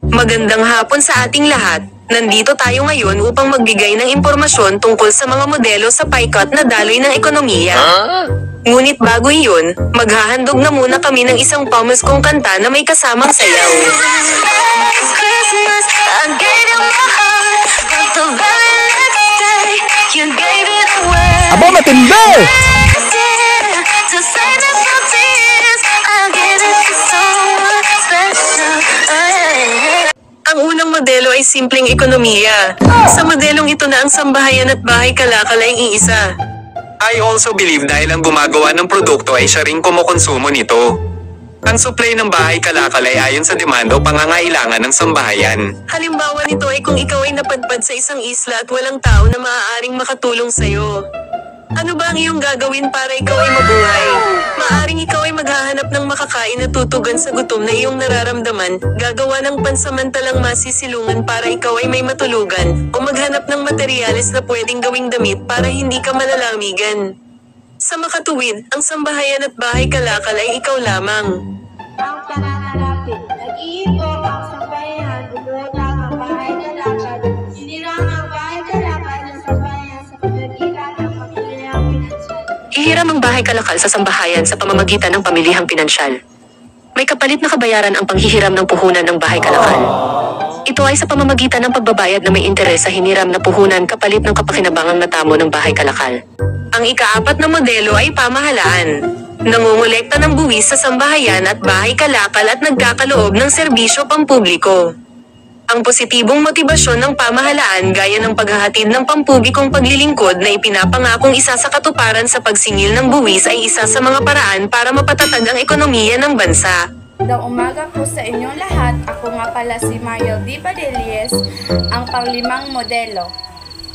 Magandang hapon sa ating lahat. Nandito tayo ngayon upang magbigay ng impormasyon tungkol sa mga modelo sa PICOT na daloy ng ekonomiya. Ngunit bago iyon, maghahandog na muna kami ng isang pamaskong kanta na may kasamang sayaw. Aba, matindi! Ang unang modelo ay simpleng ekonomiya. Sa modelong ito na ang sambahayan at bahay kalakal ay iisa. I also believe dahil ang gumagawa ng produkto ay siya ring kumukonsumo nito. Ang supply ng bahay kalakal ay ayon sa demand o pangangailangan ng sambahayan. Halimbawa nito ay kung ikaw ay napadpad sa isang isla at walang tao na maaaring makatulong sa'yo. Ano ba ang iyong gagawin para ikaw ay mabuhay? Maaring ikaw ay maghahanap ng makakain na tutugan sa gutom na iyong nararamdaman, gagawa ng pansamantalang masisilungan para ikaw ay may matulugan, o maghanap ng materyales na pwedeng gawing damit para hindi ka malalamigan. Sa makatuwid, ang sambahayan at bahay kalakal ay ikaw lamang. Ang pananalapit. Nag-iipon ang sambahayan, umutang ang bahay kalakal. Sinirang ang bahay kalakal ng sambahayan sa pamamagitan ng pamilihang pinansyal. Ihiram ang bahay kalakal sa sambahayan sa pamamagitan ng pamilihang pinansyal. May kapalit na kabayaran ang panghihiram ng puhunan ng bahay kalakal. Ito ay sa pamamagitan ng pagbabayad na may interes sa hiniram na puhunan kapalit ng kapakinabangang natamo ng bahay kalakal. Ang ikaapat na modelo ay pamahalaan. Nangungulekta ng buwis sa sambahayan at bahay kalakal at nagkakaloob ng serbisyo pampubliko. Ang positibong motibasyon ng pamahalaan gaya ng paghahatid ng pampublikong paglilingkod na ipinapangakong isa sa katuparan sa pagsingil ng buwis ay isa sa mga paraan para mapatatag ang ekonomiya ng bansa. Magandang umaga po sa inyong lahat. Ako nga pala si Mariel D. Padilles, ang panglimang modelo.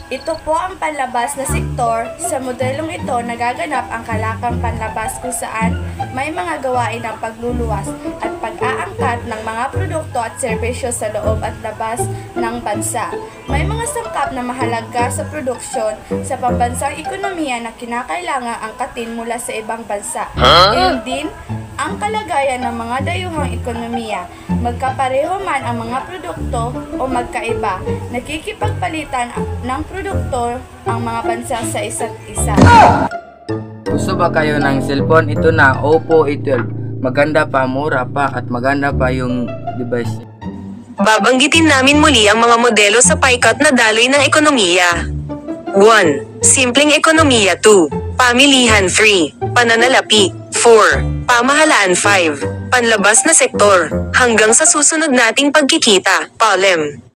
Ito po ang panlabas na sektor. Sa modelong ito, nagaganap ang kalakang panlabas kung saan may mga gawain ng pagluluwas at pag-aangkat ng mga produkto at serbisyo sa loob at labas ng bansa. May mga sangkap na mahalaga sa produksyon sa pambansang ekonomiya na kinakailangang angkatin mula sa ibang bansa. Yun din ang kalagayan ng mga dayuhang ekonomiya. Magkapareho man ang mga produkto o magkaiba, nakikipagpalitan ng produkto ang mga bansa sa isa't isa. Gusto ba kayo ng cellphone? Ito na, Oppo A12. Maganda pa, mura pa, at maganda pa yung device. Babanggitin namin muli ang mga modelo sa PICOT na daloy ng ekonomiya. 1. Simpleng ekonomiya. 2. Pamilihan. 3. Pananalapi. 4. Pamahalaan. 5. Panlabas na sektor. Hanggang sa susunod nating pagkikita. Paalam.